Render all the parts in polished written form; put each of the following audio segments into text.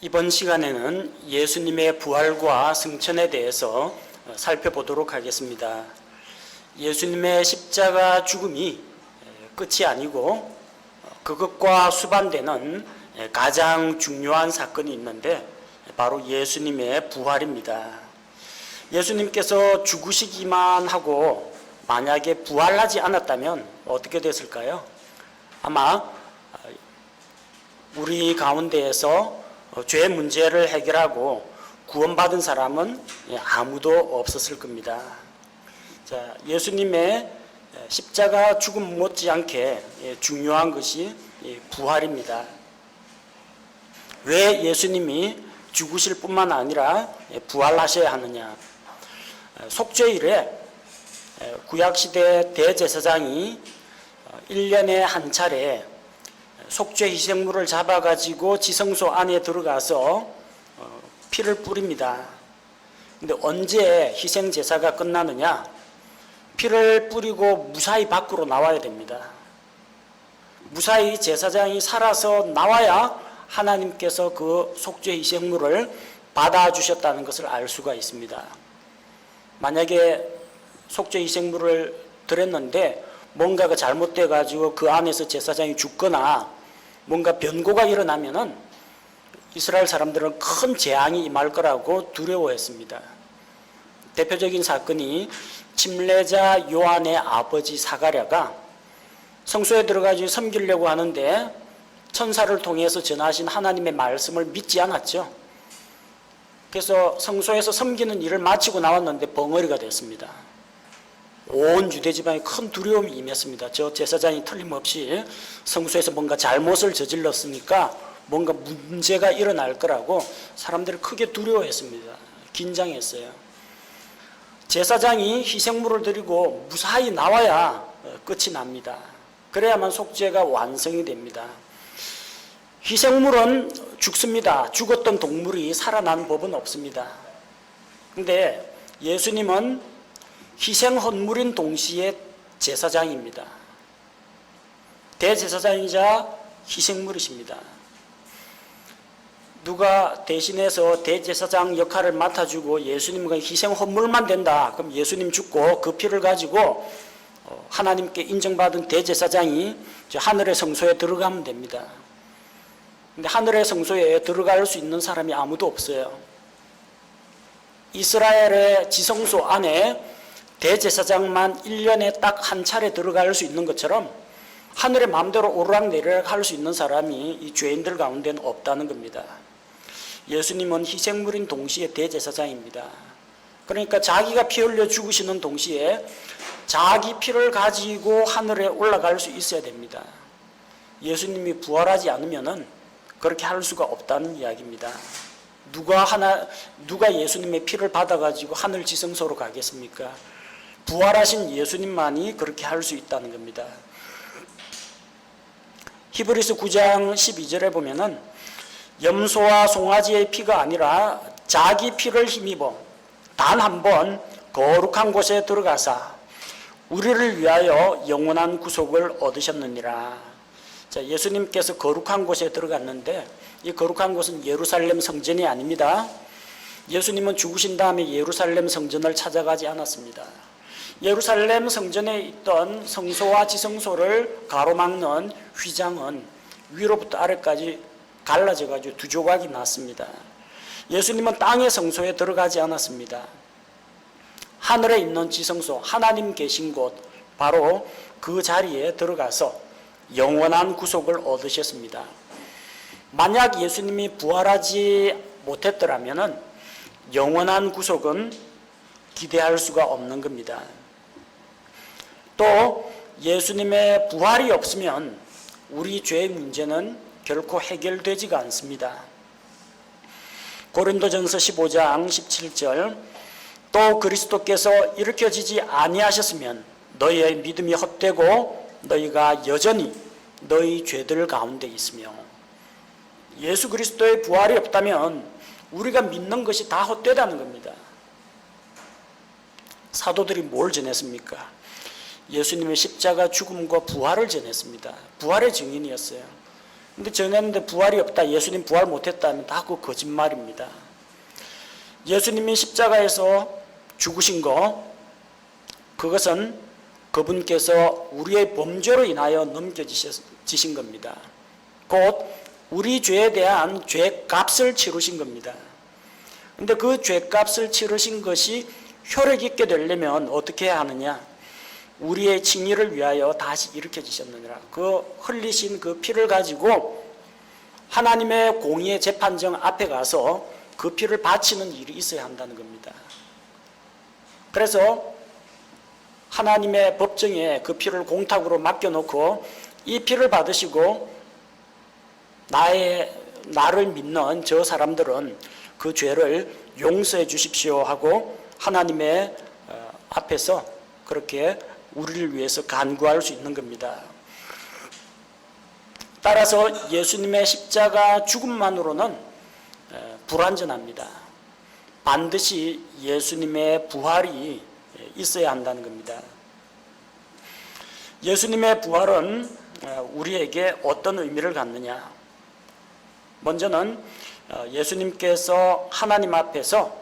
이번 시간에는 예수님의 부활과 승천에 대해서 살펴보도록 하겠습니다. 예수님의 십자가 죽음이 끝이 아니고 그것과 수반되는 가장 중요한 사건이 있는데 바로 예수님의 부활입니다. 예수님께서 죽으시기만 하고 만약에 부활하지 않았다면 어떻게 됐을까요? 아마 우리 가운데에서 죄 문제를 해결하고 구원받은 사람은 아무도 없었을 겁니다. 자, 예수님의 십자가 죽음 못지않게 중요한 것이 부활입니다. 왜 예수님이 죽으실 뿐만 아니라 부활하셔야 하느냐? 속죄일에 구약시대 대제사장이 1년에 한 차례 속죄 희생물을 잡아가지고 지성소 안에 들어가서 피를 뿌립니다. 근데 언제 희생 제사가 끝나느냐? 피를 뿌리고 무사히 밖으로 나와야 됩니다. 무사히 제사장이 살아서 나와야 하나님께서 그 속죄 희생물을 받아주셨다는 것을 알 수가 있습니다. 만약에 속죄 희생물을 드렸는데 뭔가가 잘못돼 가지고 그 안에서 제사장이 죽거나 뭔가 변고가 일어나면은 이스라엘 사람들은 큰 재앙이 임할 거라고 두려워했습니다. 대표적인 사건이 침례자 요한의 아버지 사가랴가 성소에 들어가서 섬기려고 하는데 천사를 통해서 전하신 하나님의 말씀을 믿지 않았죠. 그래서 성소에서 섬기는 일을 마치고 나왔는데 벙어리가 됐습니다. 온 유대 지방에 큰 두려움이 임했습니다. 저 제사장이 틀림없이 성소에서 뭔가 잘못을 저질렀으니까 뭔가 문제가 일어날 거라고 사람들이 크게 두려워했습니다. 긴장했어요. 제사장이 희생물을 드리고 무사히 나와야 끝이 납니다. 그래야만 속죄가 완성이 됩니다. 희생물은 죽습니다. 죽었던 동물이 살아나는 법은 없습니다. 근데 예수님은 희생 헌물인 동시에 제사장입니다. 대제사장이자 희생물이십니다. 누가 대신해서 대제사장 역할을 맡아주고 예수님과 희생 헌물만 된다. 그럼 예수님 죽고 그 피를 가지고 하나님께 인정받은 대제사장이 하늘의 성소에 들어가면 됩니다. 근데 하늘의 성소에 들어갈 수 있는 사람이 아무도 없어요. 이스라엘의 지성소 안에 대제사장만 1년에 딱 한 차례 들어갈 수 있는 것처럼 하늘의 마음대로 오르락내리락 할 수 있는 사람이 이 죄인들 가운데는 없다는 겁니다. 예수님은 희생물인 동시에 대제사장입니다. 그러니까 자기가 피 흘려 죽으시는 동시에 자기 피를 가지고 하늘에 올라갈 수 있어야 됩니다. 예수님이 부활하지 않으면은 그렇게 할 수가 없다는 이야기입니다. 누가 예수님의 피를 받아가지고 하늘 지성소로 가겠습니까? 부활하신 예수님만이 그렇게 할 수 있다는 겁니다. 히브리서 9장 12절에 보면은 염소와 송아지의 피가 아니라 자기 피를 힘입어 단 한 번 거룩한 곳에 들어가사 우리를 위하여 영원한 구속을 얻으셨느니라. 자, 예수님께서 거룩한 곳에 들어갔는데 이 거룩한 곳은 예루살렘 성전이 아닙니다. 예수님은 죽으신 다음에 예루살렘 성전을 찾아가지 않았습니다. 예루살렘 성전에 있던 성소와 지성소를 가로막는 휘장은 위로부터 아래까지 갈라져 가지고 두 조각이 났습니다. 예수님은 땅의 성소에 들어가지 않았습니다. 하늘에 있는 지성소, 하나님 계신 곳, 바로 그 자리에 들어가서 영원한 구속을 얻으셨습니다. 만약 예수님이 부활하지 못했더라면 영원한 구속은 기대할 수가 없는 겁니다. 또 예수님의 부활이 없으면 우리 죄의 문제는 결코 해결되지가 않습니다. 고린도전서 15장 17절 또 그리스도께서 일으켜지지 아니하셨으면 너희의 믿음이 헛되고 너희가 여전히 너희 죄들 가운데 있으며, 예수 그리스도의 부활이 없다면 우리가 믿는 것이 다 헛되다는 겁니다. 사도들이 뭘 전했습니까? 예수님의 십자가 죽음과 부활을 전했습니다. 부활의 증인이었어요. 근데 전했는데 부활이 없다, 예수님 부활 못했다 하면 다 그 거짓말입니다. 예수님이 십자가에서 죽으신 거, 그것은 그분께서 우리의 범죄로 인하여 넘겨지신 겁니다. 곧 우리 죄에 대한 죄값을 치르신 겁니다. 근데 그 죄값을 치르신 것이 효력 있게 되려면 어떻게 해야 하느냐? 우리의 칭의를 위하여 다시 일으켜지셨느니라. 그 흘리신 그 피를 가지고 하나님의 공의의 재판정 앞에 가서 그 피를 바치는 일이 있어야 한다는 겁니다. 그래서 하나님의 법정에 그 피를 공탁으로 맡겨놓고 이 피를 받으시고 나를 믿는 저 사람들은 그 죄를 용서해 주십시오 하고 하나님의 앞에서 그렇게 우리를 위해서 간구할 수 있는 겁니다. 따라서 예수님의 십자가 죽음만으로는 불완전합니다. 반드시 예수님의 부활이 있어야 한다는 겁니다. 예수님의 부활은 우리에게 어떤 의미를 갖느냐? 먼저는 예수님께서 하나님 앞에서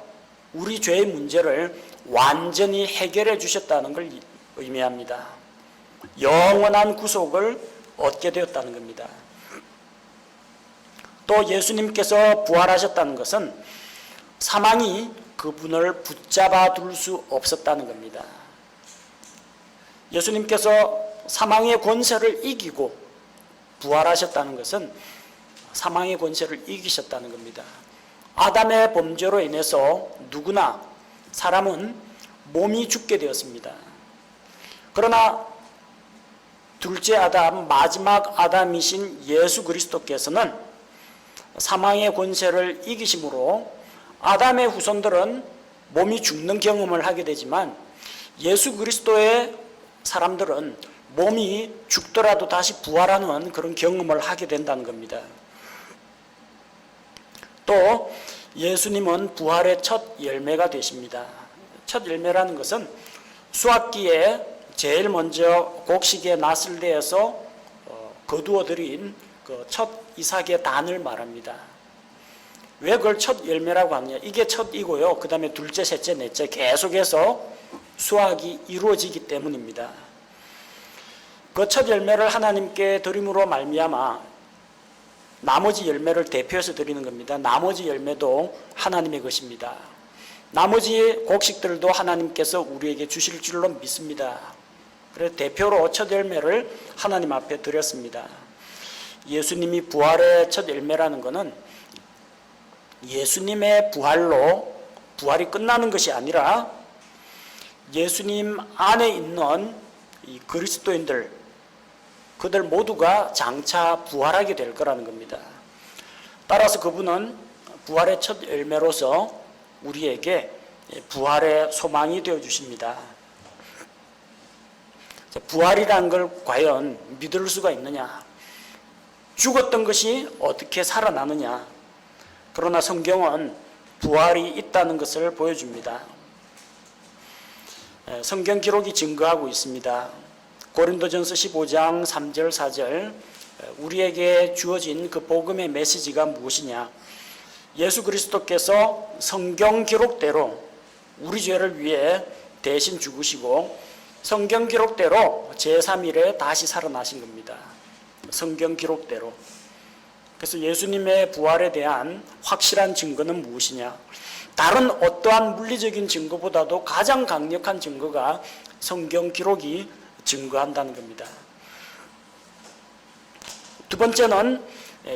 우리 죄의 문제를 완전히 해결해 주셨다는 걸 의미합니다. 영원한 구속을 얻게 되었다는 겁니다. 또 예수님께서 부활하셨다는 것은 사망이 그분을 붙잡아 둘 수 없었다는 겁니다. 예수님께서 사망의 권세를 이기고 부활하셨다는 것은 사망의 권세를 이기셨다는 겁니다. 아담의 범죄로 인해서 누구나 사람은 몸이 죽게 되었습니다. 그러나 둘째 아담, 마지막 아담이신 예수 그리스도께서는 사망의 권세를 이기심으로 아담의 후손들은 몸이 죽는 경험을 하게 되지만 예수 그리스도의 사람들은 몸이 죽더라도 다시 부활하는 그런 경험을 하게 된다는 겁니다. 또 예수님은 부활의 첫 열매가 되십니다. 첫 열매라는 것은 수확기에 제일 먼저 곡식에 낫을 대어서 거두어들인 그 첫 이삭의 단을 말합니다. 왜 그걸 첫 열매라고 하느냐? 이게 첫이고요. 그 다음에 둘째, 셋째, 넷째 계속해서 수확이 이루어지기 때문입니다. 그 첫 열매를 하나님께 드림으로 말미암아 나머지 열매를 대표해서 드리는 겁니다. 나머지 열매도 하나님의 것입니다. 나머지 곡식들도 하나님께서 우리에게 주실 줄로 믿습니다. 그래서 대표로 첫 열매를 하나님 앞에 드렸습니다. 예수님이 부활의 첫 열매라는 것은 예수님의 부활로 부활이 끝나는 것이 아니라 예수님 안에 있는 이 그리스도인들, 그들 모두가 장차 부활하게 될 거라는 겁니다. 따라서 그분은 부활의 첫 열매로서 우리에게 부활의 소망이 되어 주십니다. 부활이라는 걸 과연 믿을 수가 있느냐? 죽었던 것이 어떻게 살아나느냐? 그러나 성경은 부활이 있다는 것을 보여줍니다. 성경 기록이 증거하고 있습니다. 고린도전서 15장 3절 4절 우리에게 주어진 그 복음의 메시지가 무엇이냐? 예수 그리스도께서 성경 기록대로 우리 죄를 위해 대신 죽으시고 성경 기록대로 제3일에 다시 살아나신 겁니다. 성경 기록대로. 그래서 예수님의 부활에 대한 확실한 증거는 무엇이냐? 다른 어떠한 물리적인 증거보다도 가장 강력한 증거가 성경 기록이 증거한다는 겁니다. 두 번째는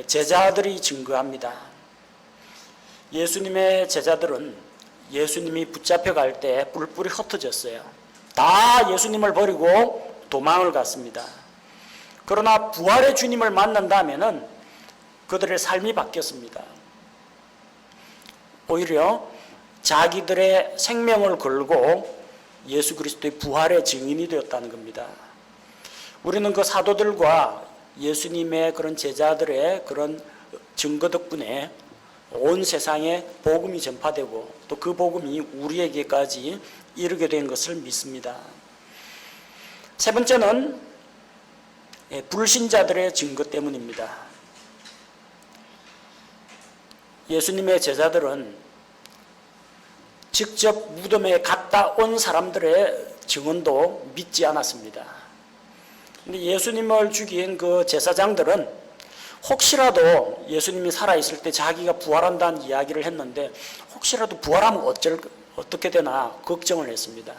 제자들이 증거합니다. 예수님의 제자들은 예수님이 붙잡혀 갈 때 뿔뿔이 흩어졌어요. 다 예수님을 버리고 도망을 갔습니다. 그러나 부활의 주님을 만난 다음에는 그들의 삶이 바뀌었습니다. 오히려 자기들의 생명을 걸고 예수 그리스도의 부활의 증인이 되었다는 겁니다. 우리는 그 사도들과 예수님의 그런 제자들의 그런 증거 덕분에 온 세상에 복음이 전파되고 또 그 복음이 우리에게까지 이르게 된 것을 믿습니다. 세 번째는 불신자들의 증거 때문입니다. 예수님의 제자들은 직접 무덤에 갔다 온 사람들의 증언도 믿지 않았습니다. 근데 예수님을 죽인 그 제사장들은 혹시라도 예수님이 살아있을 때 자기가 부활한다는 이야기를 했는데 혹시라도 부활하면 어떻게 되나 걱정을 했습니다.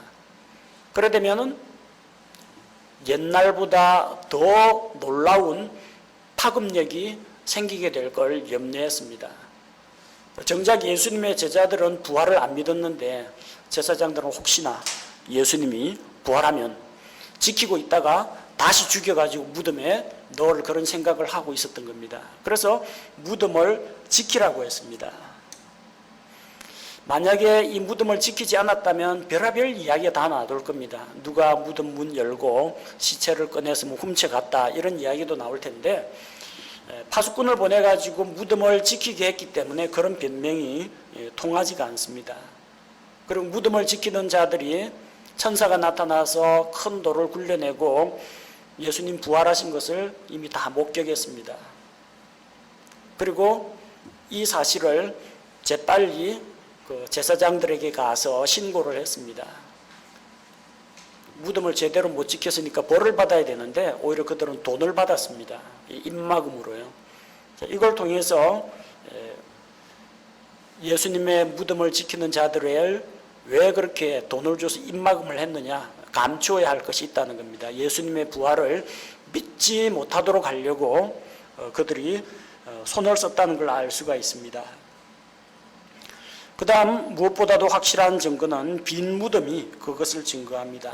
그래 되면은 옛날보다 더 놀라운 파급력이 생기게 될 걸 염려했습니다. 정작 예수님의 제자들은 부활을 안 믿었는데 제사장들은 혹시나 예수님이 부활하면 지키고 있다가 다시 죽여가지고 무덤에 넣을 그런 생각을 하고 있었던 겁니다. 그래서 무덤을 지키라고 했습니다. 만약에 이 무덤을 지키지 않았다면 별의별 이야기가 다 나올 겁니다. 누가 무덤 문 열고 시체를 꺼내서 훔쳐갔다 이런 이야기도 나올 텐데 파수꾼을 보내가지고 무덤을 지키게 했기 때문에 그런 변명이 통하지가 않습니다. 그리고 무덤을 지키는 자들이 천사가 나타나서 큰 돌을 굴려내고 예수님 부활하신 것을 이미 다 목격했습니다. 그리고 이 사실을 재빨리 그 제사장들에게 가서 신고를 했습니다. 무덤을 제대로 못 지켰으니까 벌을 받아야 되는데 오히려 그들은 돈을 받았습니다. 입막음으로요. 이걸 통해서 예수님의 무덤을 지키는 자들을 왜 그렇게 돈을 줘서 입막음을 했느냐 감추어야 할 것이 있다는 겁니다. 예수님의 부활을 믿지 못하도록 하려고 그들이 손을 썼다는 걸 알 수가 있습니다. 그 다음 무엇보다도 확실한 증거는 빈 무덤이 그것을 증거합니다.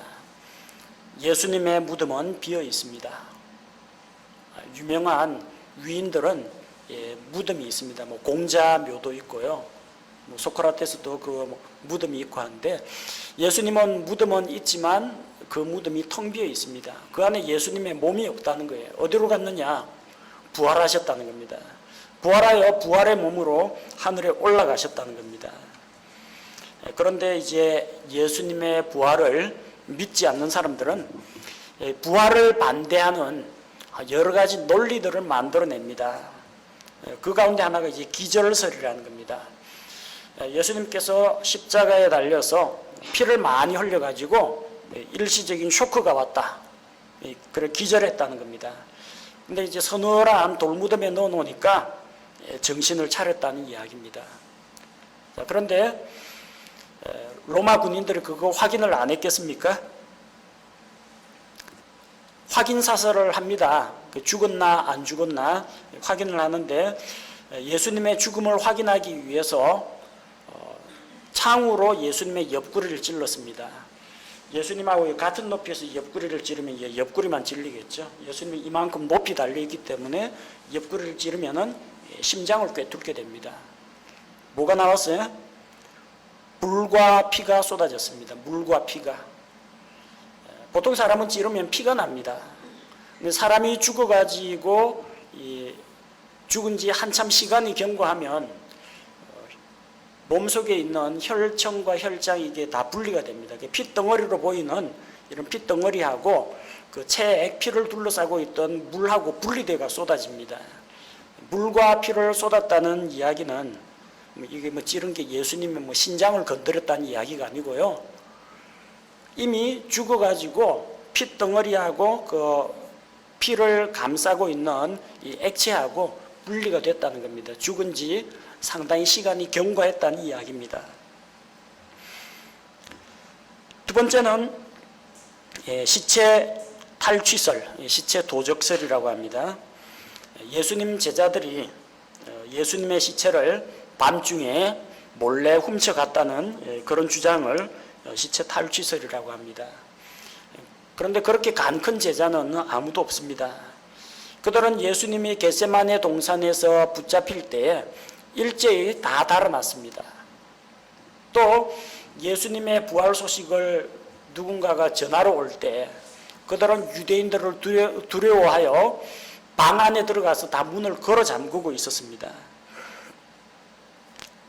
예수님의 무덤은 비어 있습니다. 유명한 위인들은 무덤이 있습니다. 공자묘도 있고요. 소크라테스도 그 무덤이 있고 한데 예수님은 무덤은 있지만 그 무덤이 텅 비어 있습니다. 그 안에 예수님의 몸이 없다는 거예요. 어디로 갔느냐? 부활하셨다는 겁니다. 부활하여 부활의 몸으로 하늘에 올라가셨다는 겁니다. 그런데 이제 예수님의 부활을 믿지 않는 사람들은 부활을 반대하는 여러 가지 논리들을 만들어냅니다. 그 가운데 하나가 이제 기절설이라는 겁니다. 예수님께서 십자가에 달려서 피를 많이 흘려가지고 일시적인 쇼크가 왔다. 그래 기절했다는 겁니다. 근데 이제 서늘한 돌무덤에 넣어놓으니까 정신을 차렸다는 이야기입니다. 그런데 로마 군인들이 그거 확인을 안 했겠습니까? 확인 사설을 합니다. 죽었나 안 죽었나 확인을 하는데 예수님의 죽음을 확인하기 위해서 창으로 예수님의 옆구리를 찔렀습니다. 예수님하고 같은 높이에서 옆구리를 찌르면 옆구리만 찔리겠죠. 예수님이 이만큼 높이 달려있기 때문에 옆구리를 찌르면 심장을 꿰뚫게 됩니다. 뭐가 나왔어요? 물과 피가 쏟아졌습니다. 물과 피가. 보통 사람은 찌르면 피가 납니다. 근데 사람이 죽어가지고 죽은 지 한참 시간이 경과하면 몸속에 있는 혈청과 혈장이 이게 다 분리가 됩니다. 핏덩어리로 보이는 이런 핏덩어리하고 그 체액, 피를 둘러싸고 있던 물하고 분리되가 쏟아집니다. 물과 피를 쏟았다는 이야기는 이게 찌른 게 예수님의 신장을 건드렸다는 이야기가 아니고요. 이미 죽어가지고 핏덩어리하고 그 피를 감싸고 있는 이 액체하고 분리가 됐다는 겁니다. 죽은 지 상당히 시간이 경과했다는 이야기입니다. 두 번째는 시체 탈취설, 시체 도적설이라고 합니다. 예수님 제자들이 예수님의 시체를 밤중에 몰래 훔쳐갔다는 그런 주장을 시체 탈취설이라고 합니다. 그런데 그렇게 간 큰 제자는 아무도 없습니다. 그들은 예수님이 겟세마네 동산에서 붙잡힐 때 일제히 다 달아났습니다. 또 예수님의 부활 소식을 누군가가 전하러 올 때 그들은 유대인들을 두려워하여 방 안에 들어가서 다 문을 걸어 잠그고 있었습니다.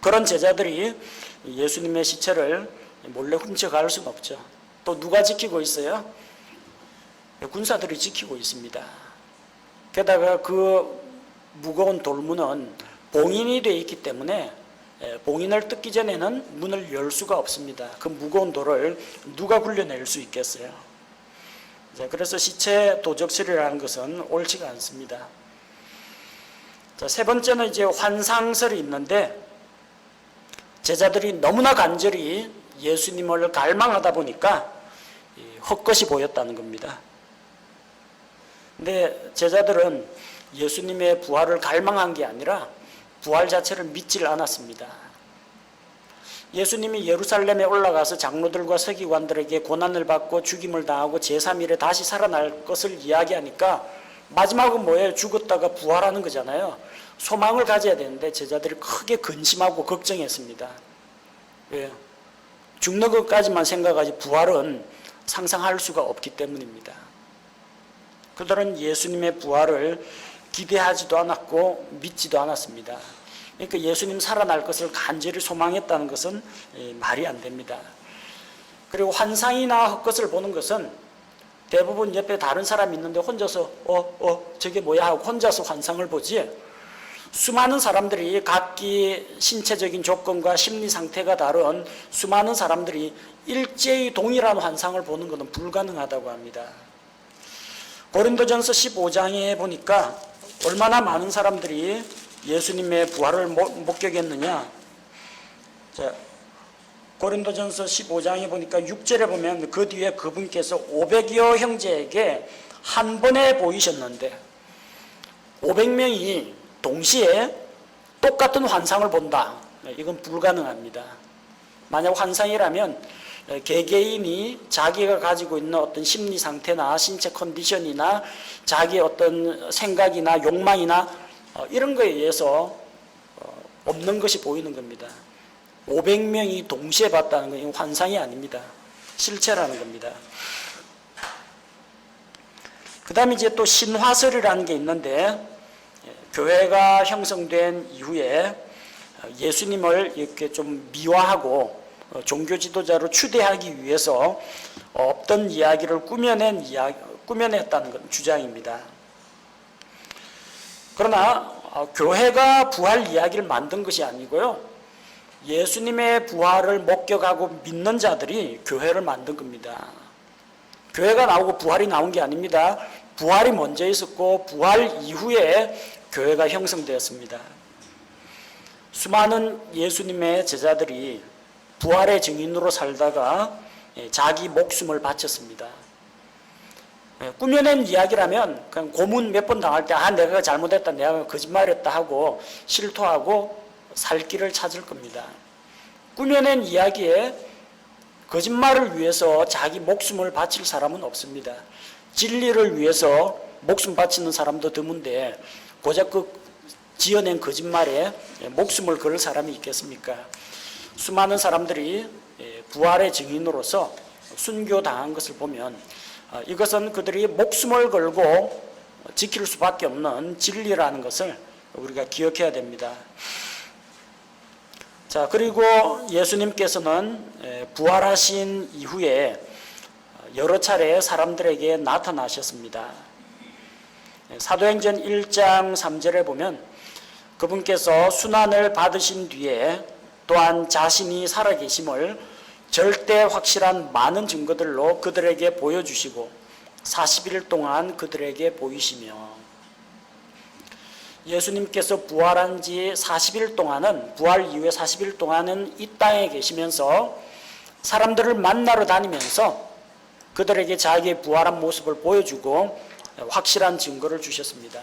그런 제자들이 예수님의 시체를 몰래 훔쳐갈 수는 없죠. 또 누가 지키고 있어요? 군사들이 지키고 있습니다. 게다가 그 무거운 돌문은 봉인이 되어 있기 때문에 봉인을 뜯기 전에는 문을 열 수가 없습니다. 그 무거운 돌을 누가 굴려낼 수 있겠어요? 그래서 시체 도적 처리라는 것은 옳지가 않습니다. 자, 세 번째는 이제 환상설이 있는데, 제자들이 너무나 간절히 예수님을 갈망하다 보니까 헛것이 보였다는 겁니다. 근데 제자들은 예수님의 부활을 갈망한 게 아니라 부활 자체를 믿질 않았습니다. 예수님이 예루살렘에 올라가서 장로들과 서기관들에게 고난을 받고 죽임을 당하고 제3일에 다시 살아날 것을 이야기하니까 마지막은 뭐예요? 죽었다가 부활하는 거잖아요. 소망을 가져야 되는데 제자들이 크게 근심하고 걱정했습니다. 왜요? 죽는 것까지만 생각하지 부활은 상상할 수가 없기 때문입니다. 그들은 예수님의 부활을 기대하지도 않았고 믿지도 않았습니다. 그러니까 예수님 살아날 것을 간절히 소망했다는 것은 말이 안 됩니다. 그리고 환상이나 헛것을 보는 것은 대부분 옆에 다른 사람이 있는데 혼자서 저게 뭐야 하고 혼자서 환상을 보지, 수많은 사람들이 각기 신체적인 조건과 심리 상태가 다른 수많은 사람들이 일제히 동일한 환상을 보는 것은 불가능하다고 합니다. 고린도전서 15장에 보니까 얼마나 많은 사람들이 예수님의 부활을 목격했느냐. 자, 고린도전서 15장에 보니까 6절에 보면 그 뒤에 그분께서 500여 형제에게 한 번에 보이셨는데 500명이 동시에 똑같은 환상을 본다. 이건 불가능합니다. 만약 환상이라면 개개인이 자기가 가지고 있는 어떤 심리 상태나 신체 컨디션이나 자기의 어떤 생각이나 욕망이나 이런 거에 의해서 없는 것이 보이는 겁니다. 500명이 동시에 봤다는 건 환상이 아닙니다. 실체라는 겁니다. 그 다음에 이제 또 신화설이라는 게 있는데, 교회가 형성된 이후에 예수님을 이렇게 좀 미화하고 종교 지도자로 추대하기 위해서 없던 이야기를 꾸며냈다는 건 주장입니다. 그러나 교회가 부활 이야기를 만든 것이 아니고요, 예수님의 부활을 목격하고 믿는 자들이 교회를 만든 겁니다. 교회가 나오고 부활이 나온 게 아닙니다. 부활이 먼저 있었고 부활 이후에 교회가 형성되었습니다. 수많은 예수님의 제자들이 부활의 증인으로 살다가 자기 목숨을 바쳤습니다. 꾸며낸 이야기라면 그냥 고문 몇 번 당할 때 내가 잘못했다, 내가 거짓말했다 하고 실토하고 살 길을 찾을 겁니다. 꾸며낸 이야기에 거짓말을 위해서 자기 목숨을 바칠 사람은 없습니다. 진리를 위해서 목숨 바치는 사람도 드문데 고작 그 지어낸 거짓말에 목숨을 걸 사람이 있겠습니까? 수많은 사람들이 부활의 증인으로서 순교당한 것을 보면 이것은 그들이 목숨을 걸고 지킬 수밖에 없는 진리라는 것을 우리가 기억해야 됩니다. 자, 그리고 예수님께서는 부활하신 이후에 여러 차례 사람들에게 나타나셨습니다. 사도행전 1장 3절에 보면 그분께서 순환을 받으신 뒤에 또한 자신이 살아계심을 절대 확실한 많은 증거들로 그들에게 보여주시고 40일 동안 그들에게 보이시며, 예수님께서 부활한 지 40일 동안은, 부활 이후에 40일 동안은 이 땅에 계시면서 사람들을 만나러 다니면서 그들에게 자기의 부활한 모습을 보여주고 확실한 증거를 주셨습니다.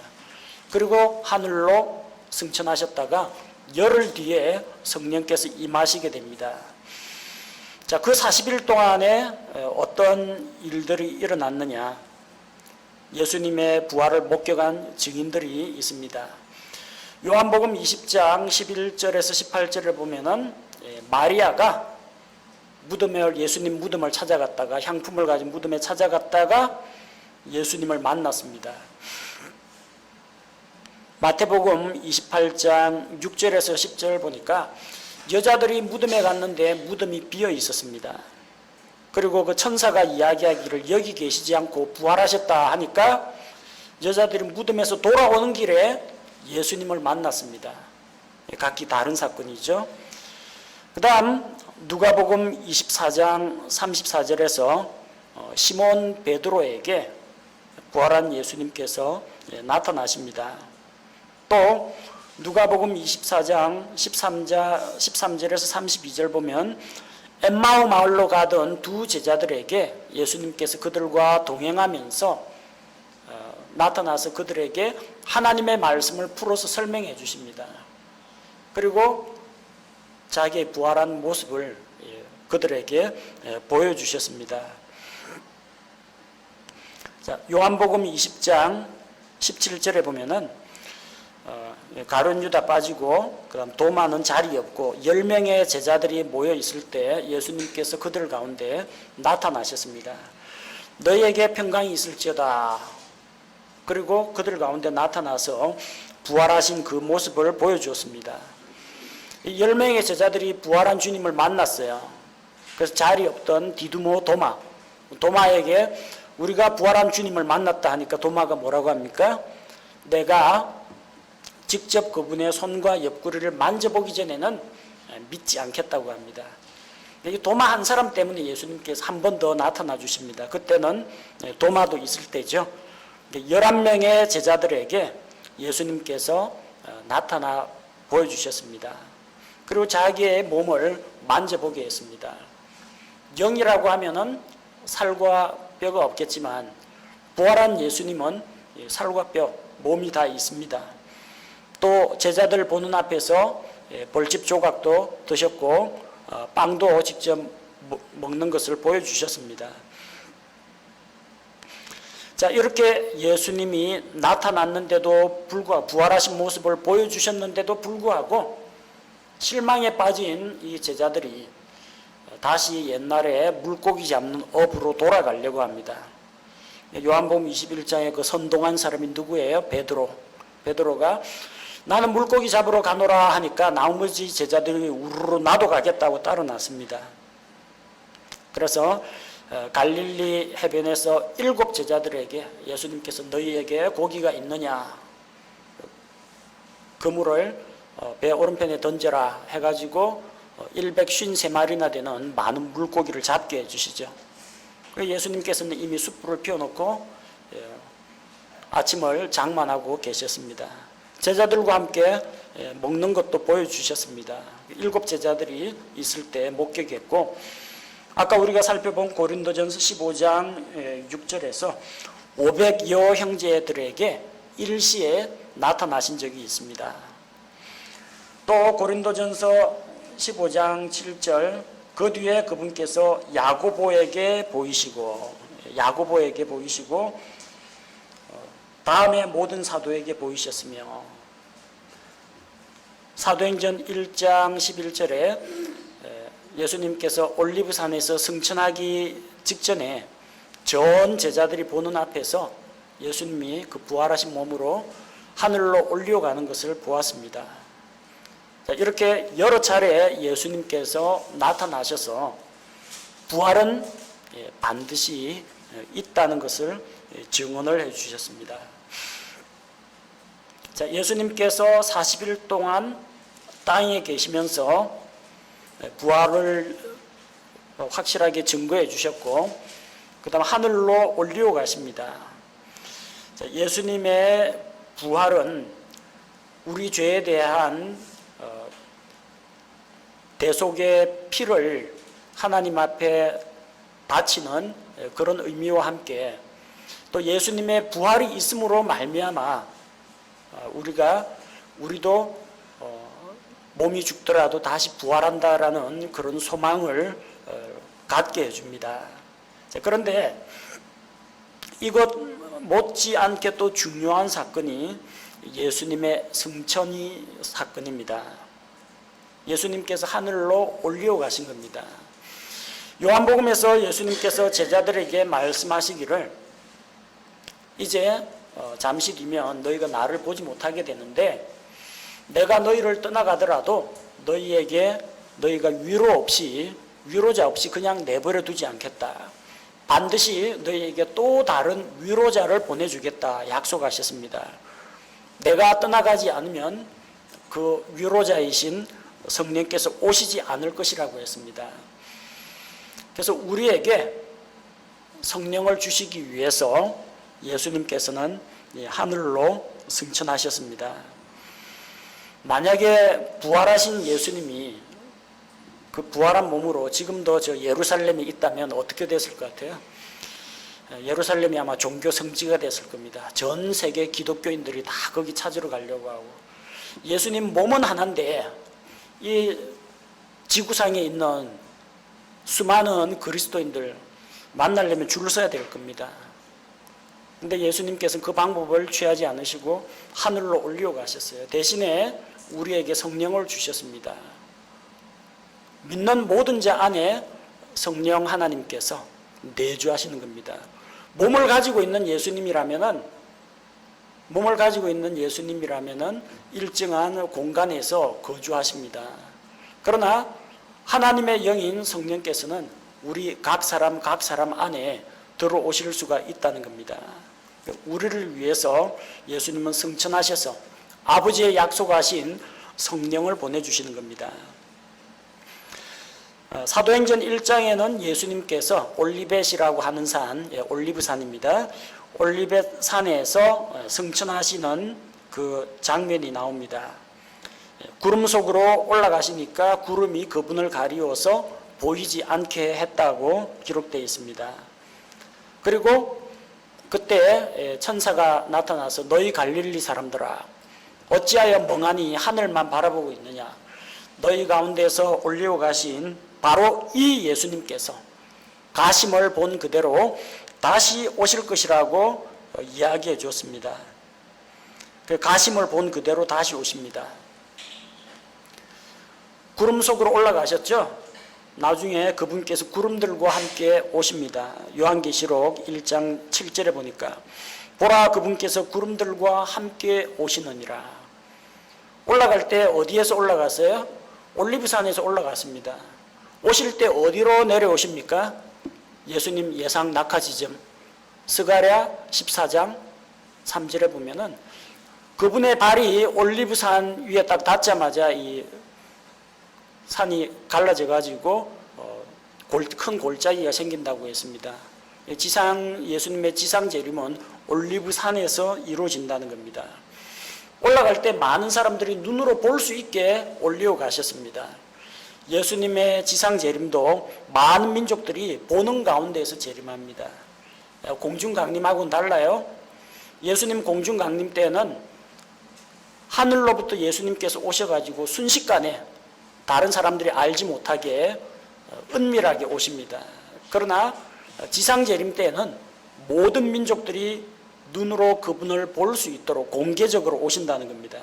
그리고 하늘로 승천하셨다가 열흘 뒤에 성령께서 임하시게 됩니다. 자, 그 40일 동안에 어떤 일들이 일어났느냐? 예수님의 부활을 목격한 증인들이 있습니다. 요한복음 20장 11절에서 18절을 보면은 마리아가 예수님 무덤을 찾아갔다가, 향품을 가진 무덤에 찾아갔다가 예수님을 만났습니다. 마태복음 28장 6절에서 10절 보니까 여자들이 무덤에 갔는데 무덤이 비어 있었습니다. 그리고 그 천사가 이야기하기를 여기 계시지 않고 부활하셨다 하니까 여자들이 무덤에서 돌아오는 길에 예수님을 만났습니다. 각기 다른 사건이죠. 그 다음 누가복음 24장 34절에서 시몬 베드로에게 부활한 예수님께서 나타나십니다. 또 누가복음 24장 13절에서 32절 보면 엠마오 마을로 가던 두 제자들에게 예수님께서 그들과 동행하면서 나타나서 그들에게 하나님의 말씀을 풀어서 설명해 주십니다. 그리고 자기의 부활한 모습을 그들에게 보여주셨습니다. 자, 요한복음 20장 17절에 보면은 가룟 유다 빠지고 그다음 도마는 자리 없고 10명의 제자들이 모여 있을 때 예수님께서 그들 가운데 나타나셨습니다. 너희에게 평강이 있을지어다. 그리고 그들 가운데 나타나서 부활하신 그 모습을 보여주었습니다. 10명의 제자들이 부활한 주님을 만났어요. 그래서 자리 없던 디두모 도마에게 우리가 부활한 주님을 만났다 하니까 도마가 뭐라고 합니까? 내가 직접 그분의 손과 옆구리를 만져보기 전에는 믿지 않겠다고 합니다. 도마 한 사람 때문에 예수님께서 한 번 더 나타나 주십니다. 그때는 도마도 있을 때죠. 11명의 제자들에게 예수님께서 나타나 보여주셨습니다. 그리고 자기의 몸을 만져보게 했습니다. 영이라고 하면은 살과 뼈가 없겠지만 부활한 예수님은 살과 뼈, 몸이 다 있습니다. 또 제자들 보는 앞에서 벌집 조각도 드셨고 빵도 직접 먹는 것을 보여주셨습니다. 자, 이렇게 예수님이 나타났는데도 불구하고 부활하신 모습을 보여주셨는데도 불구하고 실망에 빠진 이 제자들이 다시 옛날에 물고기 잡는 업으로 돌아가려고 합니다. 요한복음 21장에 그 선동한 사람이 누구예요? 베드로가 나는 물고기 잡으러 가노라 하니까 나머지 제자들이 우르르 나도 가겠다고 따로 났습니다. 그래서 갈릴리 해변에서 7 제자들에게 예수님께서 너희에게 고기가 있느냐 그물을 배 오른편에 던져라 해가지고 153마리나 되는 많은 물고기를 잡게 해주시죠. 예수님께서는 이미 숯불을 피워놓고 아침을 장만하고 계셨습니다. 제자들과 함께 먹는 것도 보여주셨습니다. 7 제자들이 있을 때 목격했고 아까 우리가 살펴본 고린도전서 15장 6절에서 500여 형제들에게 일시에 나타나신 적이 있습니다. 또 고린도전서 15장 7절 그 뒤에 그분께서 야고보에게 보이시고 다음에 모든 사도에게 보이셨으며 사도행전 1장 11절에 예수님께서 올리브산에서 승천하기 직전에 전 제자들이 보는 앞에서 예수님이 그 부활하신 몸으로 하늘로 올려가는 것을 보았습니다. 자, 이렇게 여러 차례 예수님께서 나타나셔서 부활은 반드시 있다는 것을 증언을 해주셨습니다. 자, 예수님께서 40일 동안 땅에 계시면서 부활을 확실하게 증거해 주셨고 그 다음 하늘로 올리고 가십니다. 자, 예수님의 부활은 우리 죄에 대한 대속의 피를 하나님 앞에 바치는 그런 의미와 함께 또 예수님의 부활이 있음으로 말미암아 우리도 몸이 죽더라도 다시 부활한다라는 그런 소망을 갖게 해줍니다. 그런데 이것 못지않게 또 중요한 사건이 예수님의 승천이 사건입니다. 예수님께서 하늘로 올려가신 겁니다. 요한복음에서 예수님께서 제자들에게 말씀하시기를 이제 잠시 뒤면 너희가 나를 보지 못하게 되는데 내가 너희를 떠나가더라도 너희가 위로자 없이 그냥 내버려 두지 않겠다. 반드시 너희에게 또 다른 위로자를 보내주겠다 약속하셨습니다. 내가 떠나가지 않으면 그 위로자이신 성령께서 오시지 않을 것이라고 했습니다. 그래서 우리에게 성령을 주시기 위해서 예수님께서는 하늘로 승천하셨습니다. 만약에 부활하신 예수님이 그 부활한 몸으로 지금도 저 예루살렘에 있다면 어떻게 됐을 것 같아요? 예루살렘이 아마 종교 성지가 됐을 겁니다. 전 세계 기독교인들이 다 거기 찾으러 가려고 하고, 예수님 몸은 하나인데 이 지구상에 있는 수많은 그리스도인들 만나려면 줄을 서야 될 겁니다. 근데 예수님께서는 그 방법을 취하지 않으시고 하늘로 올려가셨어요. 대신에 우리에게 성령을 주셨습니다. 믿는 모든 자 안에 성령 하나님께서 내주하시는 겁니다. 몸을 가지고 있는 예수님이라면은 일정한 공간에서 거주하십니다. 그러나 하나님의 영인 성령께서는 우리 각 사람 안에 들어오실 수가 있다는 겁니다. 우리를 위해서 예수님은 승천하셔서 아버지의 약속하신 성령을 보내주시는 겁니다. 사도행전 1장에는 예수님께서 올리벳이라고 하는 산, 올리브산입니다. 올리벳 산에서 승천하시는 그 장면이 나옵니다. 구름 속으로 올라가시니까 구름이 그분을 가리워서 보이지 않게 했다고 기록되어 있습니다. 그리고 그때 천사가 나타나서 너희 갈릴리 사람들아 어찌하여 멍하니 하늘만 바라보고 있느냐, 너희 가운데서 올리고 가신 바로 이 예수님께서 가심을 본 그대로 다시 오실 것이라고 이야기해 주었습니다. 그 가심을 본 그대로 다시 오십니다. 구름 속으로 올라가셨죠? 나중에 그분께서 구름들과 함께 오십니다. 요한계시록 1장 7절에 보니까 보라 그분께서 구름들과 함께 오시느니라. 올라갈 때 어디에서 올라갔어요? 올리브산에서 올라갔습니다. 오실 때 어디로 내려오십니까? 예수님 예상 낙하지점 스가랴 14장 3절에 보면은 그분의 발이 올리브산 위에 딱 닿자마자 이 산이 갈라져 가지고 큰 골짜기가 생긴다고 했습니다. 예수님의 지상 재림은 올리브산에서 이루어진다는 겁니다. 올라갈 때 많은 사람들이 눈으로 볼 수 있게 올려 가셨습니다. 예수님의 지상 재림도 많은 민족들이 보는 가운데에서 재림합니다. 공중 강림하고는 달라요. 예수님 공중 강림 때는 하늘로부터 예수님께서 오셔가지고 순식간에 다른 사람들이 알지 못하게 은밀하게 오십니다. 그러나 지상 재림 때는 모든 민족들이 눈으로 그분을 볼 수 있도록 공개적으로 오신다는 겁니다.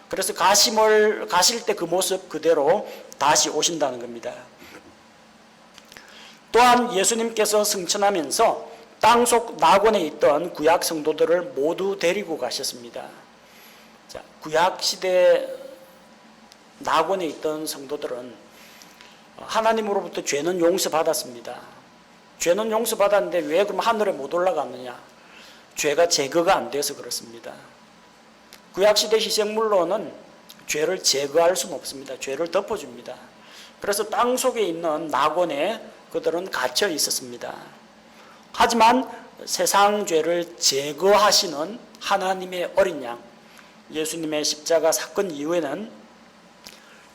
그래서 가실 때 그 모습 그대로 다시 오신다는 겁니다. 또한 예수님께서 승천하면서 땅속 낙원에 있던 구약 성도들을 모두 데리고 가셨습니다. 자, 구약 시대 낙원에 있던 성도들은 하나님으로부터 죄는 용서받았습니다. 죄는 용서받았는데 왜 그럼 하늘에 못 올라갔느냐? 죄가 제거가 안 돼서 그렇습니다. 구약시대 희생물로는 죄를 제거할 수는 없습니다. 죄를 덮어줍니다. 그래서 땅 속에 있는 낙원에 그들은 갇혀 있었습니다. 하지만 세상 죄를 제거하시는 하나님의 어린 양, 예수님의 십자가 사건 이후에는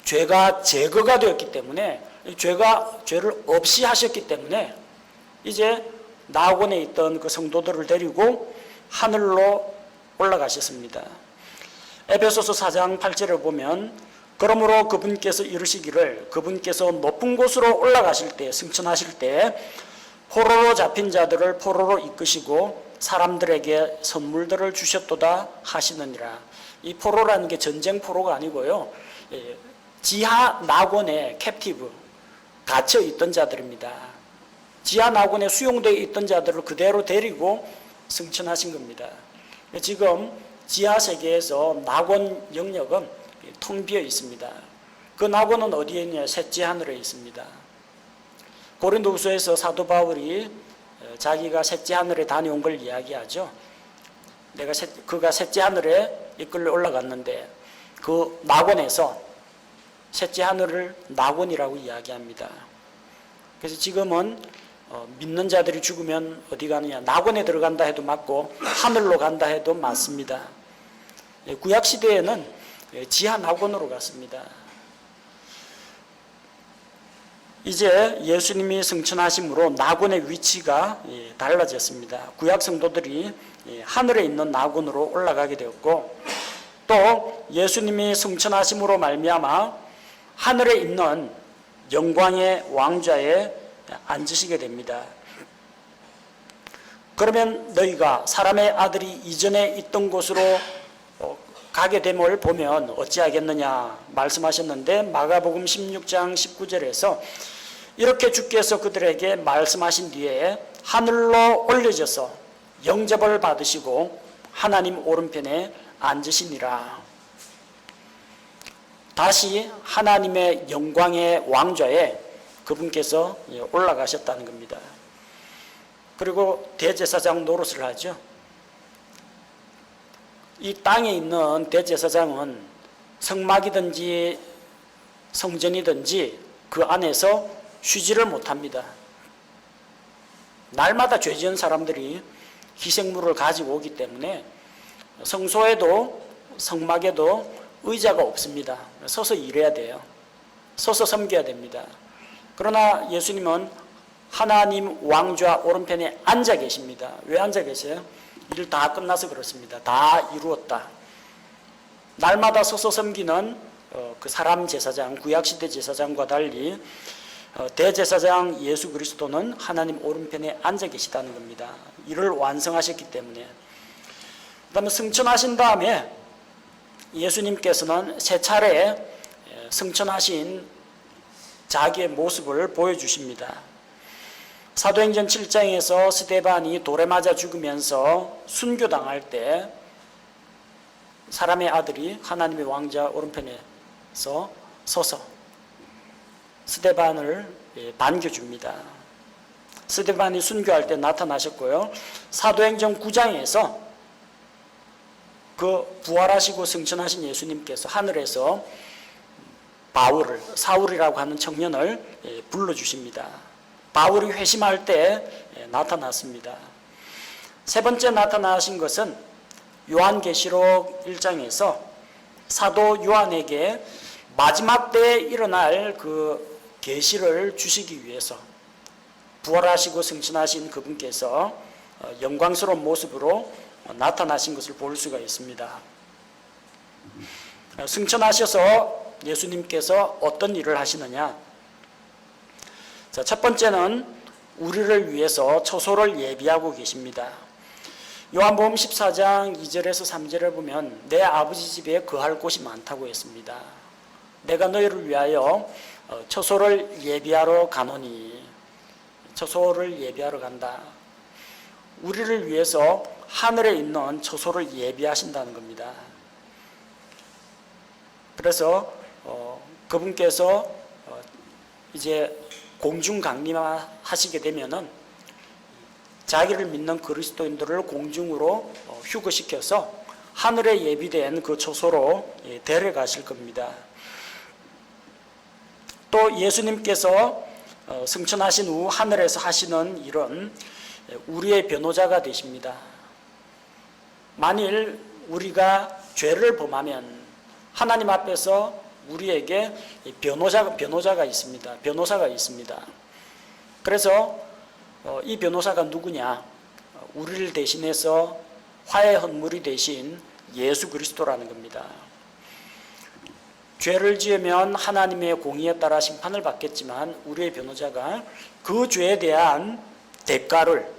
죄가 제거가 되었기 때문에, 죄를 없이 하셨기 때문에 이제 낙원에 있던 그 성도들을 데리고 하늘로 올라가셨습니다. 에베소서 4장 8절을 보면 그러므로 그분께서 이르시기를 그분께서 높은 곳으로 올라가실 때 승천하실 때 포로로 잡힌 자들을 포로로 이끄시고 사람들에게 선물들을 주셨도다 하시느니라. 이 포로라는 게 전쟁 포로가 아니고요, 지하 낙원에 캡티브 갇혀 있던 자들입니다. 지하 낙원에 수용되어 있던 자들을 그대로 데리고 승천하신 겁니다. 지금 지하 세계에서 낙원 영역은 텅 비어 있습니다. 그 낙원은 어디에 있냐? 셋째 하늘에 있습니다. 고린도후서에서 사도 바울이 자기가 셋째 하늘에 다녀온 걸 이야기하죠. 그가 셋째 하늘에 이끌려 올라갔는데 그 낙원에서 셋째 하늘을 낙원이라고 이야기합니다. 그래서 지금은 믿는 자들이 죽으면 어디 가느냐, 낙원에 들어간다 해도 맞고 하늘로 간다 해도 맞습니다. 구약 시대에는 지하 낙원으로 갔습니다. 이제 예수님이 승천하심으로 낙원의 위치가 달라졌습니다. 구약 성도들이 하늘에 있는 낙원으로 올라가게 되었고, 또 예수님이 승천하심으로 말미암아 하늘에 있는 영광의 왕좌에 앉으시게 됩니다. 그러면 너희가 사람의 아들이 이전에 있던 곳으로 가게 됨을 보면 어찌하겠느냐 말씀하셨는데, 마가복음 16장 19절에서 이렇게 주께서 그들에게 말씀하신 뒤에 하늘로 올려져서 영접을 받으시고 하나님 오른편에 앉으시니라. 다시 하나님의 영광의 왕좌에 그분께서 올라가셨다는 겁니다. 그리고 대제사장 노릇을 하죠. 이 땅에 있는 대제사장은 성막이든지 성전이든지 그 안에서 쉬지를 못합니다. 날마다 죄 지은 사람들이 희생물을 가지고 오기 때문에 성소에도 성막에도 의자가 없습니다. 서서 일해야 돼요. 서서 섬겨야 됩니다. 그러나 예수님은 하나님 왕좌 오른편에 앉아 계십니다. 왜 앉아 계세요? 일 다 끝나서 그렇습니다. 다 이루었다. 날마다 서서 섬기는 그 사람 제사장, 구약시대 제사장과 달리 대제사장 예수 그리스도는 하나님 오른편에 앉아 계시다는 겁니다. 이를 완성하셨기 때문에. 그 다음에 승천하신 다음에 예수님께서는 세 차례 승천하신 자기의 모습을 보여주십니다. 사도행전 7장에서 스데반이 돌에 맞아 죽으면서 순교당할 때 사람의 아들이 하나님의 왕자 오른편에서 서서 스데반을 반겨줍니다. 스데반이 순교할 때 나타나셨고요. 사도행전 9장에서 그 부활하시고 승천하신 예수님께서 하늘에서 바울을, 사울이라고 하는 청년을 불러주십니다. 바울이 회심할 때 나타났습니다. 세 번째 나타나신 것은 요한계시록 1장에서 사도 요한에게 마지막 때에 일어날 그 계시를 주시기 위해서 부활하시고 승천하신 그분께서 영광스러운 모습으로 나타나신 것을 볼 수가 있습니다. 승천하셔서 예수님께서 어떤 일을 하시느냐? 자, 첫 번째는 우리를 위해서 처소를 예비하고 계십니다. 요한복음 14장 2절에서 3절에 보면 내 아버지 집에 거할 곳이 많다고 했습니다. 내가 너희를 위하여 처소를 예비하러 가노니, 처소를 예비하러 간다. 우리를 위해서 하늘에 있는 처소를 예비하신다는 겁니다. 그래서 그분께서 이제 공중 강림하시게 되면은 자기를 믿는 그리스도인들을 공중으로 휴거시켜서 하늘에 예비된 그 처소로 데려가실 겁니다. 또 예수님께서 승천하신 후 하늘에서 하시는 일은 우리의 변호자가 되십니다. 만일 우리가 죄를 범하면 하나님 앞에서 우리에게 변호자가 있습니다. 변호사가 있습니다. 그래서 이 변호사가 누구냐? 우리를 대신해서 화해 헌물이 되신 예수 그리스도라는 겁니다. 죄를 지으면 하나님의 공의에 따라 심판을 받겠지만 우리의 변호자가 그 죄에 대한 대가를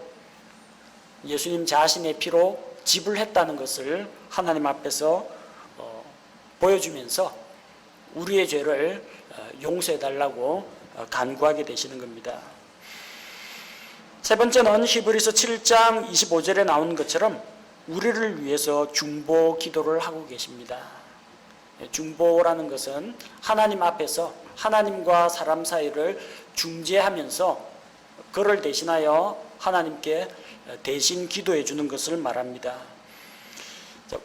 예수님 자신의 피로 지불했다는 것을 하나님 앞에서 보여주면서 우리의 죄를 용서해달라고 간구하게 되시는 겁니다. 세 번째는 히브리서 7장 25절에 나온 것처럼 우리를 위해서 중보 기도를 하고 계십니다. 중보라는 것은 하나님 앞에서 하나님과 사람 사이를 중재하면서 그를 대신하여 하나님께 대신 기도해 주는 것을 말합니다.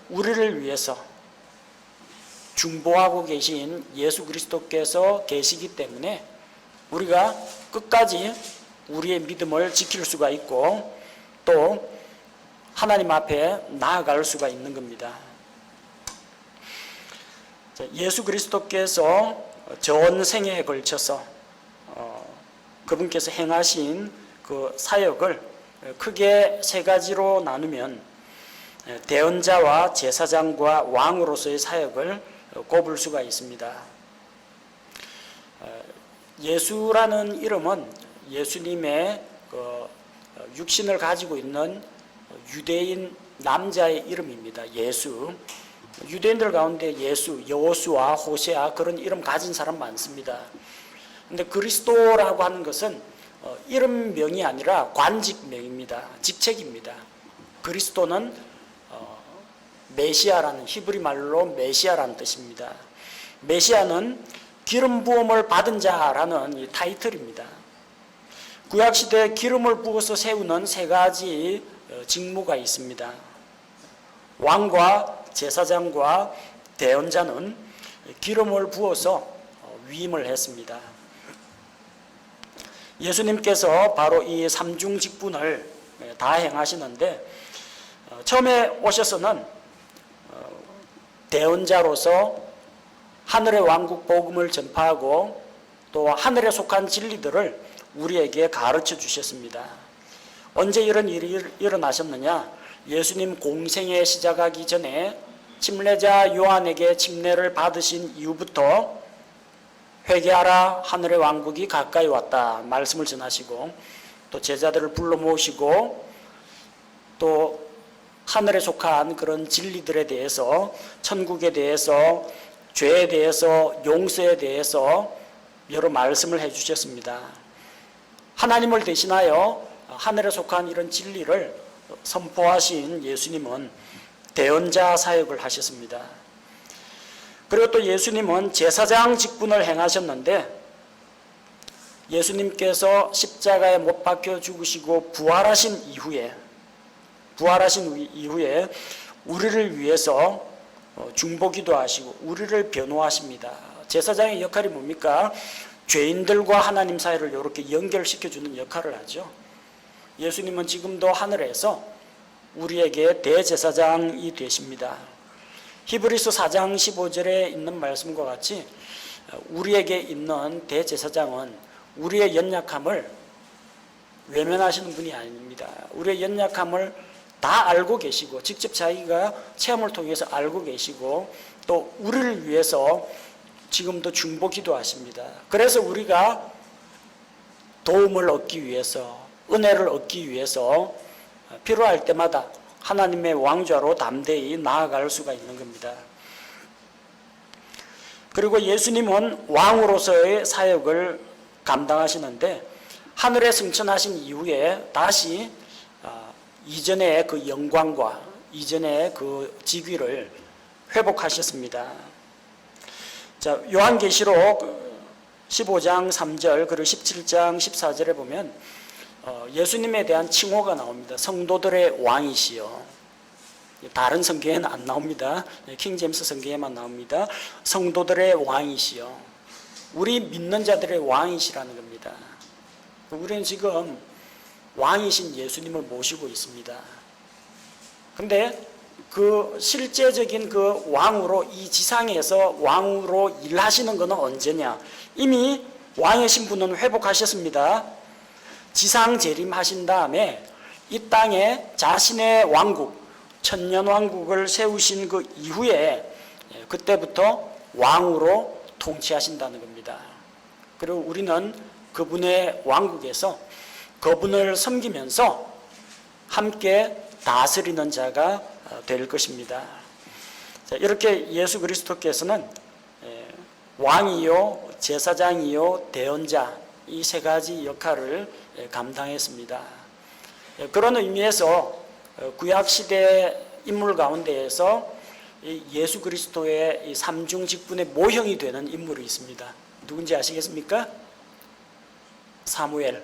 우리를 위해서 중보하고 계신 예수 그리스도께서 계시기 때문에 우리가 끝까지 우리의 믿음을 지킬 수가 있고 또 하나님 앞에 나아갈 수가 있는 겁니다. 예수 그리스도께서 전생에 걸쳐서 그분께서 행하신 그 사역을 크게 세 가지로 나누면 대언자와 제사장과 왕으로서의 사역을 꼽을 수가 있습니다. 예수라는 이름은 예수님의 그 육신을 가지고 있는 유대인 남자의 이름입니다. 예수. 유대인들 가운데 예수, 여호수아, 호세아 그런 이름 가진 사람 많습니다. 근데 그리스도라고 하는 것은 이름명이 아니라 관직명입니다. 직책입니다. 그리스도는 메시아라는 히브리 말로 메시아라는 뜻입니다. 메시아는 기름 부음을 받은 자라는 이 타이틀입니다. 구약시대에 기름을 부어서 세우는 세 가지 직무가 있습니다. 왕과 제사장과 대언자는 기름을 부어서 위임을 했습니다. 예수님께서 바로 이 삼중 직분을 다 행하시는데 처음에 오셔서는 대언자로서 하늘의 왕국 복음을 전파하고 또 하늘에 속한 진리들을 우리에게 가르쳐 주셨습니다. 언제 이런 일이 일어나셨느냐? 예수님 공생에 시작하기 전에 침례자 요한에게 침례를 받으신 이후부터 회개하라 하늘의 왕국이 가까이 왔다 말씀을 전하시고 또 제자들을 불러 모으시고 또 하늘에 속한 그런 진리들에 대해서 천국에 대해서 죄에 대해서 용서에 대해서 여러 말씀을 해주셨습니다. 하나님을 대신하여 하늘에 속한 이런 진리를 선포하신 예수님은 대언자 사역을 하셨습니다. 그리고 또 예수님은 제사장 직분을 행하셨는데 예수님께서 십자가에 못 박혀 죽으시고 부활하신 이후에 우리를 위해서 중보기도 하시고 우리를 변호하십니다. 제사장의 역할이 뭡니까? 죄인들과 하나님 사이를 이렇게 연결시켜주는 역할을 하죠. 예수님은 지금도 하늘에서 우리에게 대제사장이 되십니다. 히브리서 4장 15절에 있는 말씀과 같이 우리에게 있는 대제사장은 우리의 연약함을 외면하시는 분이 아닙니다. 우리의 연약함을 다 알고 계시고 직접 자기가 체험을 통해서 알고 계시고 또 우리를 위해서 지금도 중보 기도하십니다. 그래서 우리가 도움을 얻기 위해서 은혜를 얻기 위해서 필요할 때마다 하나님의 왕좌로 담대히 나아갈 수가 있는 겁니다. 그리고 예수님은 왕으로서의 사역을 감당하시는데 하늘에 승천하신 이후에 다시 이전의 그 영광과 이전의 그 직위를 회복하셨습니다. 자, 요한계시록 15장 3절 그리고 17장 14절에 보면 예수님에 대한 칭호가 나옵니다. 성도들의 왕이시여. 다른 성경에는 안 나옵니다. 킹제임스 성경에만 나옵니다. 성도들의 왕이시여. 우리 믿는 자들의 왕이시라는 겁니다. 우리는 지금 왕이신 예수님을 모시고 있습니다. 근데 그 실제적인 그 왕으로 이 지상에서 왕으로 일하시는 것은 언제냐? 이미 왕의 신분은 회복하셨습니다. 지상 재림하신 다음에 이 땅에 자신의 왕국, 천년왕국을 세우신 그 이후에 그때부터 왕으로 통치하신다는 겁니다. 그리고 우리는 그분의 왕국에서 그분을 섬기면서 함께 다스리는 자가 될 것입니다. 자, 이렇게 예수 그리스도께서는 왕이요, 제사장이요, 대언자 이 세 가지 역할을 감당했습니다. 그런 의미에서 구약시대 인물 가운데에서 예수 그리스도의 삼중 직분의 모형이 되는 인물이 있습니다. 누군지 아시겠습니까? 사무엘.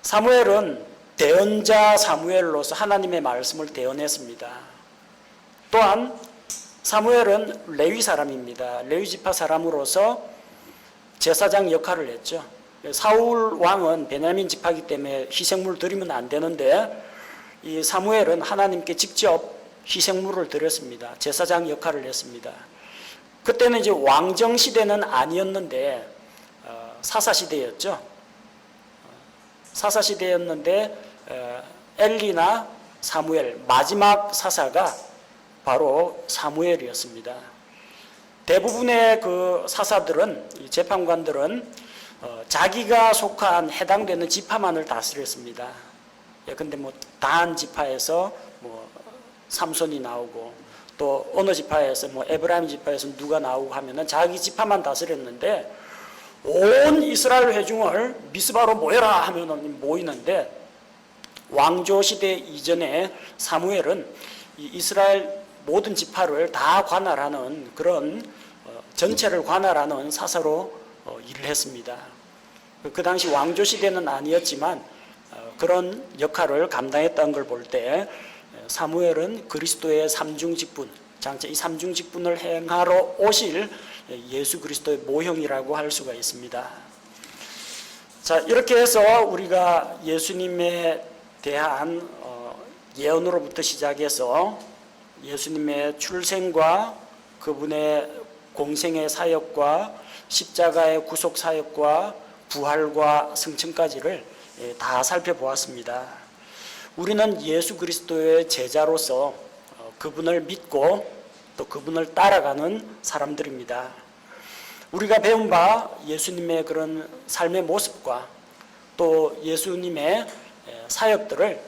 사무엘은 대언자 사무엘로서 하나님의 말씀을 대언했습니다. 또한 사무엘은 레위 사람입니다. 레위 지파 사람으로서 제사장 역할을 했죠. 사울 왕은 베냐민 지파이기 때문에 희생물 드리면 안 되는데 이 사무엘은 하나님께 직접 희생물을 드렸습니다. 제사장 역할을 했습니다. 그때는 이제 왕정 시대는 아니었는데 사사 시대였죠. 사사 시대였는데 엘리나 사무엘, 마지막 사사가 바로 사무엘이었습니다. 대부분의 그 사사들은, 재판관들은 자기가 속한 해당되는 지파만을 다스렸습니다. 근데 뭐 단 지파에서 뭐 삼손이 나오고 또 어느 지파에서 뭐 에브라임 지파에서 누가 나오고 하면은 자기 지파만 다스렸는데 온 이스라엘 회중을 미스바로 모여라 하면은 모이는데 왕조 시대 이전에 사무엘은 이스라엘 모든 지파를 다 관할하는 그런 전체를 관할하는 사사로 일을 했습니다. 그 당시 왕조 시대는 아니었지만 그런 역할을 감당했다는 걸 볼 때 사무엘은 그리스도의 삼중직분, 장차 이 삼중직분을 행하러 오실 예수 그리스도의 모형이라고 할 수가 있습니다. 자, 이렇게 해서 우리가 예수님에 대한 예언으로부터 시작해서 예수님의 출생과 그분의 공생의 사역과 십자가의 구속 사역과 부활과 승천까지를 다 살펴보았습니다. 우리는 예수 그리스도의 제자로서 그분을 믿고 또 그분을 따라가는 사람들입니다. 우리가 배운 바 예수님의 그런 삶의 모습과 또 예수님의 사역들을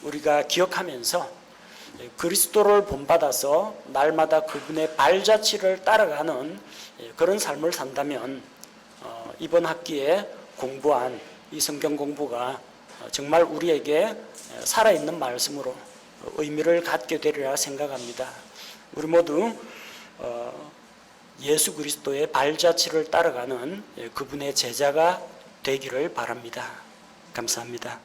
우리가 기억하면서 그리스도를 본받아서 날마다 그분의 발자취를 따라가는 그런 삶을 산다면 이번 학기에 공부한 이 성경 공부가 정말 우리에게 살아있는 말씀으로 의미를 갖게 되리라 생각합니다. 우리 모두 예수 그리스도의 발자취를 따라가는 그분의 제자가 되기를 바랍니다. 감사합니다.